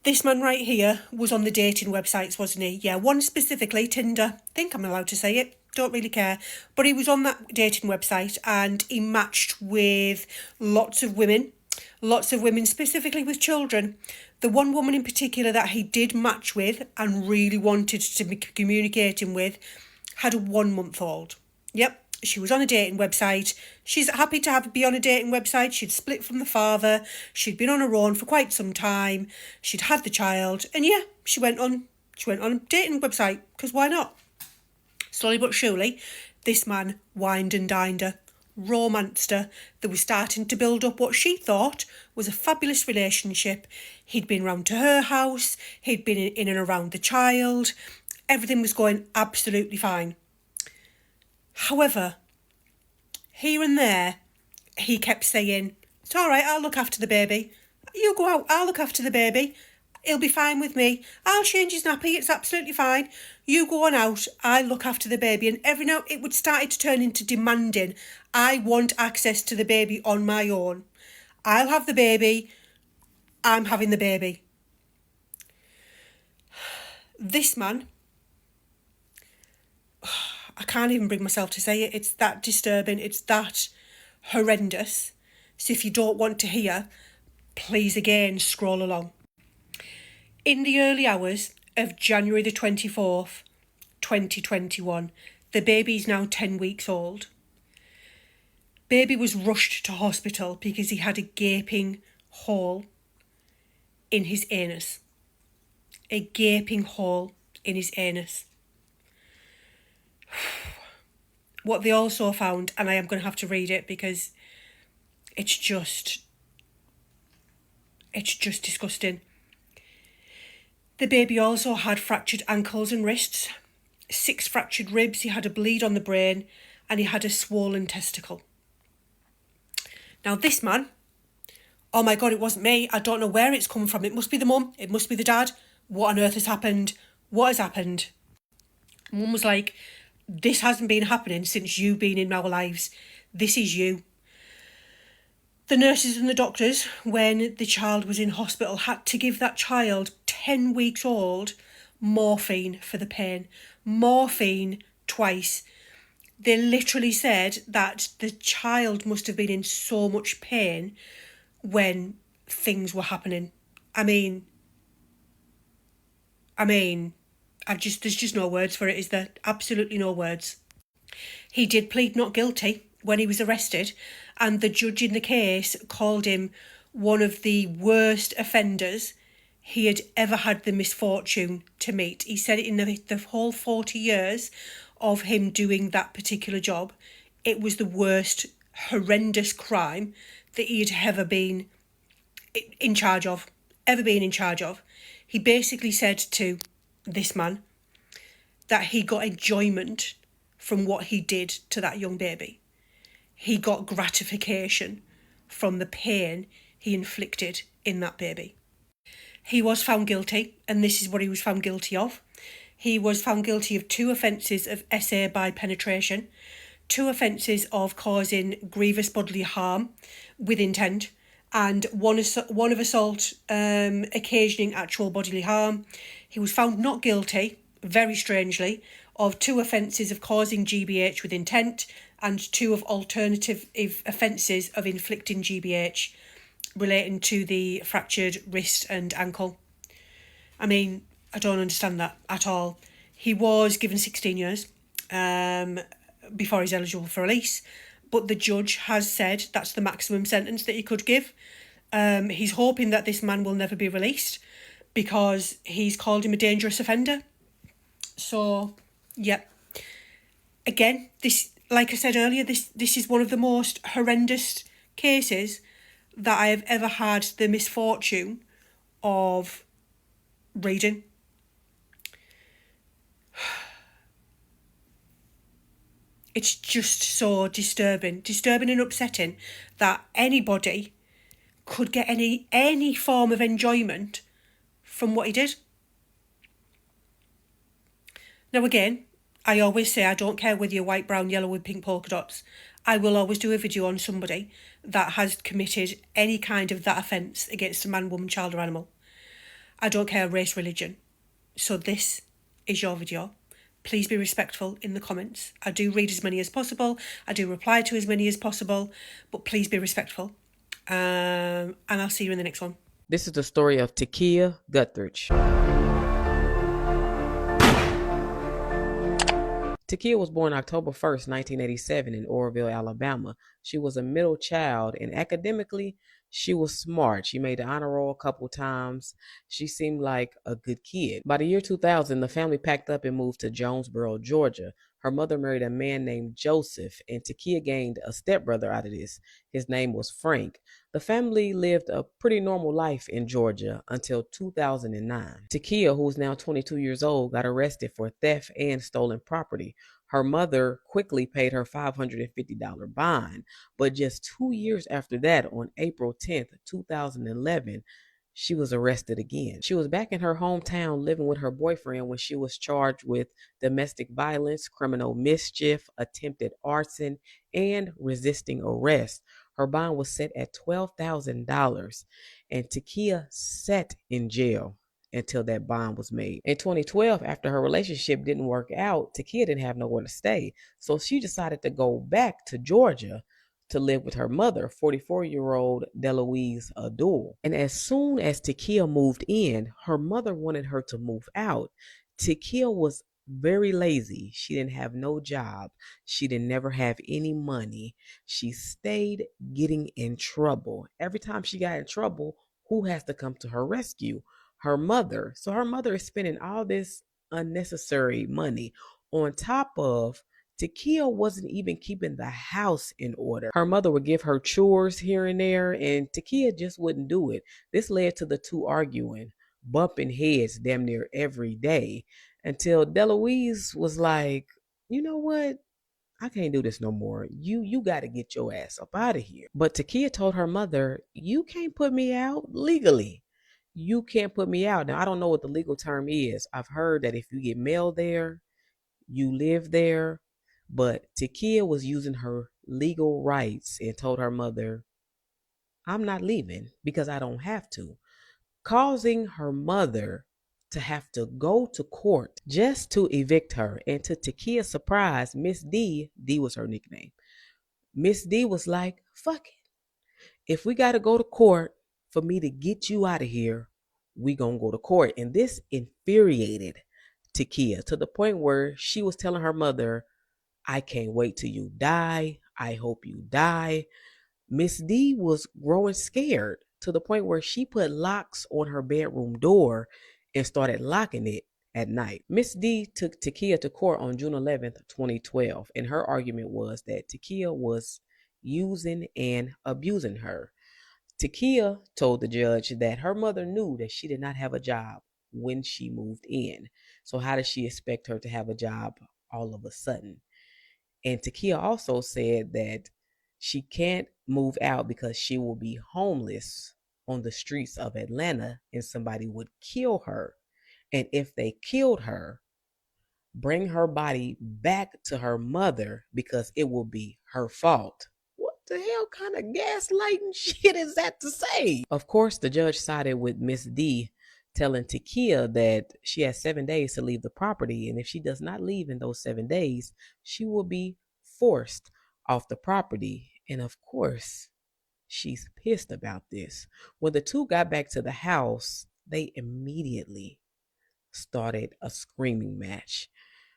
this man right here was on the dating websites, wasn't he? Yeah, one specifically, Tinder. I think I'm allowed to say it. Don't really care. But he was on that dating website and he matched with lots of women specifically with children. The one woman in particular that he did match with and really wanted to be communicating with had a 1-month-old. Yep, she was on a dating website. She's happy to be on a dating website. She'd split from the father. She'd been on her own for quite some time. She'd had the child. And yeah, she went on a dating website, because why not? Slowly but surely, this man wined and dined her, romanced her. They were starting to build up what she thought was a fabulous relationship. He'd been round to her house. He'd been in and around the child. Everything was going absolutely fine. However, here and there, he kept saying, "It's all right, I'll look after the baby. You go out, I'll look after the baby. He'll be fine with me. I'll change his nappy, it's absolutely fine. You go on out, I'll look after the baby." And every now it would start to turn into demanding. I want access to the baby on my own. I'll have the baby. I'm having the baby. This man, I can't even bring myself to say it. It's that disturbing. It's that horrendous. So if you don't want to hear, please again scroll along. In the early hours of January the 24th, 2021, the baby is now 10 weeks old. Baby was rushed to hospital because he had a gaping hole in his anus. A gaping hole in his anus. What they also found, and I am going to have to read it because it's just disgusting. The baby also had fractured ankles and wrists, 6 fractured ribs, he had a bleed on the brain, and he had a swollen testicle. Now this man, oh my God, it wasn't me. I don't know where it's come from. It must be the mum. It must be the dad. What on earth has happened? What has happened? Mum was like, "This hasn't been happening since you've been in our lives. This is you." The nurses and the doctors, when the child was in hospital, had to give that child, 10 weeks old, morphine for the pain. Morphine twice. They literally said that the child must have been in so much pain when things were happening. I mean, there's just no words for it, is there? Absolutely no words. He did plead not guilty when he was arrested, and the judge in the case called him one of the worst offenders he had ever had the misfortune to meet. He said in the whole 40 years of him doing that particular job, it was the worst horrendous crime that he had ever been in charge of. He basically said to this man, that he got enjoyment from what he did to that young baby. He got gratification from the pain he inflicted in that baby. He was found guilty, and this is what he was found guilty of. He was found guilty of 2 offences of SA by penetration, 2 offences of causing grievous bodily harm with intent, and one of assault occasioning actual bodily harm. He was found not guilty, very strangely, of 2 offences of causing GBH with intent and 2 of alternative offences of inflicting GBH relating to the fractured wrist and ankle. I mean, I don't understand that at all. He was given 16 years before he's eligible for release, but the judge has said that's the maximum sentence that he could give. He's hoping that this man will never be released because he's called him a dangerous offender. So, yeah. Again, this, like I said earlier, this is one of the most horrendous cases that I have ever had the misfortune of reading. It's just so disturbing and upsetting that anybody could get any form of enjoyment from what he did. Now again, I always say I don't care whether you're white, brown, yellow with pink polka dots. I will always do a video on somebody that has committed any kind of that offence against a man, woman, child or animal. I don't care race, religion. So this is your video. Please be respectful in the comments. I do read as many as possible. I do reply to as many as possible, but please be respectful. And I'll see you in the next one. This is the story of Takia Guthridge. Takia was born October 1st, 1987 in Orrville, Alabama. She was a middle child, and academically, she was smart. She made the honor roll a couple times. She seemed like a good kid. By the year 2000, the family packed up and moved to Jonesboro, Georgia. Her mother married a man named Joseph, and Takia gained a stepbrother out of this. His name was Frank. The family lived a pretty normal life in Georgia until 2009. Takia, who is now 22 years old, got arrested for theft and stolen property. Her mother quickly paid her $550 bond, but just 2 years after that, on April 10th, 2011, she was arrested again. She was back in her hometown living with her boyfriend when she was charged with domestic violence, criminal mischief, attempted arson, and resisting arrest. Her bond was set at $12,000, and Takia sat in jail until that bond was made. In 2012, after her relationship didn't work out, Takia didn't have nowhere to stay, so she decided to go back to Georgia to live with her mother, 44-year-old Deloise Adul. And as soon as Takia moved in, her mother wanted her to move out. Takia was very lazy. She didn't have no job. She didn't never have any money. She stayed getting in trouble. Every time she got in trouble, who has to come to her rescue? Her mother. So her mother is spending all this unnecessary money on top of Takia wasn't even keeping the house in order. Her mother would give her chores here and there, and Takia just wouldn't do it. This led to the two arguing, bumping heads damn near every day, until Deloise was like, you know what? I can't do this no more. You got to get your ass up out of here. But Takia told her mother, you can't put me out legally. You can't put me out. Now, I don't know what the legal term is. I've heard that if you get mail there, you live there. But Takia was using her legal rights and told her mother, I'm not leaving because I don't have to, causing her mother to have to go to court just to evict her. And to Takia's surprise, Miss D was her nickname. Miss D was like, fuck it. If we got to go to court for me to get you out of here, we gonna go to court. And this infuriated Takia to the point where she was telling her mother, I can't wait till you die. I hope you die. Miss D was growing scared to the point where she put locks on her bedroom door and started locking it at night. Miss D took Takia to court on June 11th, 2012, and her argument was that Takia was using and abusing her. Takia told the judge that her mother knew that she did not have a job when she moved in. So how does she expect her to have a job all of a sudden? And Takia also said that she can't move out because she will be homeless on the streets of Atlanta and somebody would kill her. And if they killed her, bring her body back to her mother because it will be her fault. What the hell kind of gaslighting shit is that to say? Of course, the judge sided with Miss D, telling Takia that she has 7 days to leave the property, and if she does not leave in those 7 days, she will be forced off the property. And of course, she's pissed about this. When the two got back to the house, they immediately started a screaming match.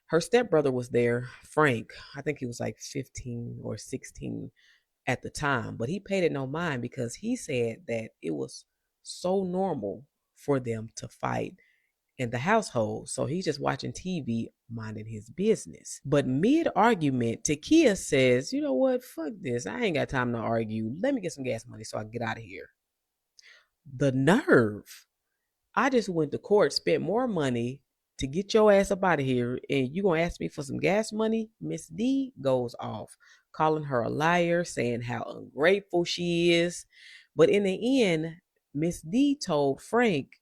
Her stepbrother was there, Frank. I think he was like 15 or 16 at the time, but he paid it no mind because he said that it was so normal for them to fight in the household. So he's just watching TV, minding his business. But mid-argument, Takia says, you know what, fuck this. I ain't got time to argue. Let me get some gas money so I can get out of here. The nerve. I just went to court, spent more money to get your ass up out of here, and you gonna ask me for some gas money? Miss D goes off, calling her a liar, saying how ungrateful she is. But in the end, Miss D told Frank,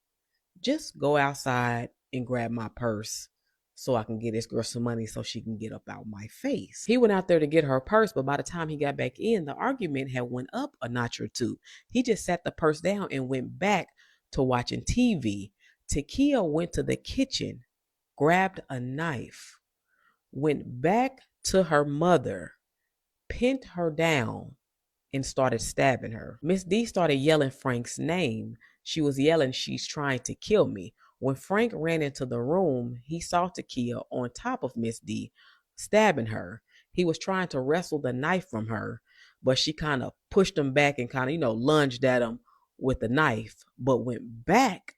just go outside and grab my purse so I can get this girl some money so she can get up out my face. He went out there to get her purse, but by the time he got back in, the argument had went up a notch or two. He just sat the purse down and went back to watching TV. Takia went to the kitchen, grabbed a knife, went back to her mother, pinned her down, and started stabbing her. Miss D started yelling Frank's name. She was yelling, she's trying to kill me. When Frank ran into the room, he saw Takia on top of Miss D, stabbing her. He was trying to wrestle the knife from her, but she kind of pushed him back and kind of, lunged at him with the knife, but went back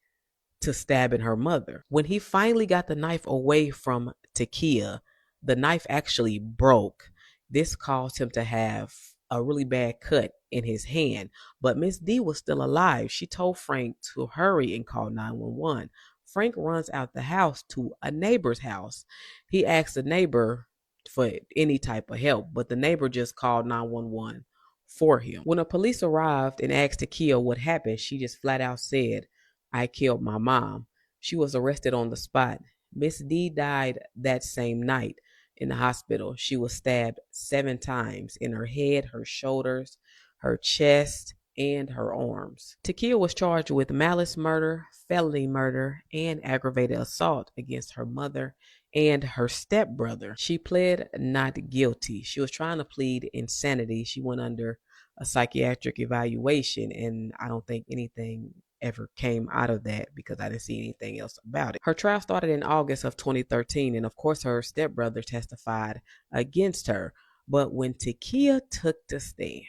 to stabbing her mother. When he finally got the knife away from Takia, the knife actually broke. This caused him to have a really bad cut in his hand, but Miss D was still alive. She told Frank to hurry and call 911. Frank runs out the house to a neighbor's house. He asked the neighbor for any type of help, but the neighbor just called 911 for him. When the police arrived and asked Takia what happened, she just flat out said, I killed my mom. She was arrested on the spot. Miss D died that same night in the hospital. She was stabbed 7 times in her head, her shoulders, her chest, and her arms. Takia was charged with malice murder, felony murder, and aggravated assault against her mother and her stepbrother. She pled not guilty. She was trying to plead insanity. She went under a psychiatric evaluation, and I don't think anything ever came out of that because I didn't see anything else about it. Her trial started in August of 2013, and of course her stepbrother testified against her. But when Takia took the stand,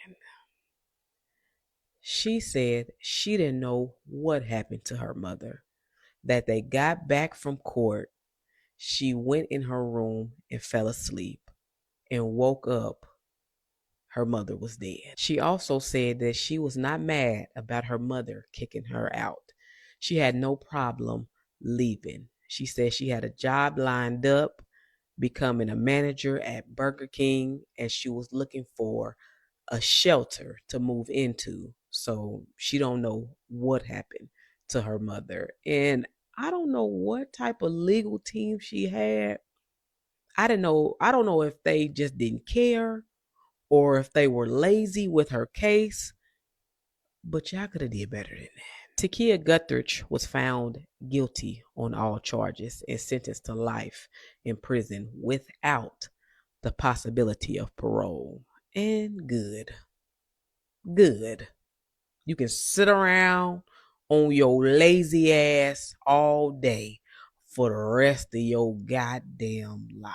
she said she didn't know what happened to her mother, that they got back from court, she went in her room and fell asleep and woke up. Her mother was dead. She also said that she was not mad about her mother kicking her out. She had no problem leaving. She said she had a job lined up, becoming a manager at Burger King, and she was looking for a shelter to move into. So she don't know what happened to her mother. And I don't know what type of legal team she had. I don't know if they just didn't care or if they were lazy with her case, but y'all could have did better than that. Takia Guthridge was found guilty on all charges and sentenced to life in prison without the possibility of parole. And good. You can sit around on your lazy ass all day for the rest of your goddamn life.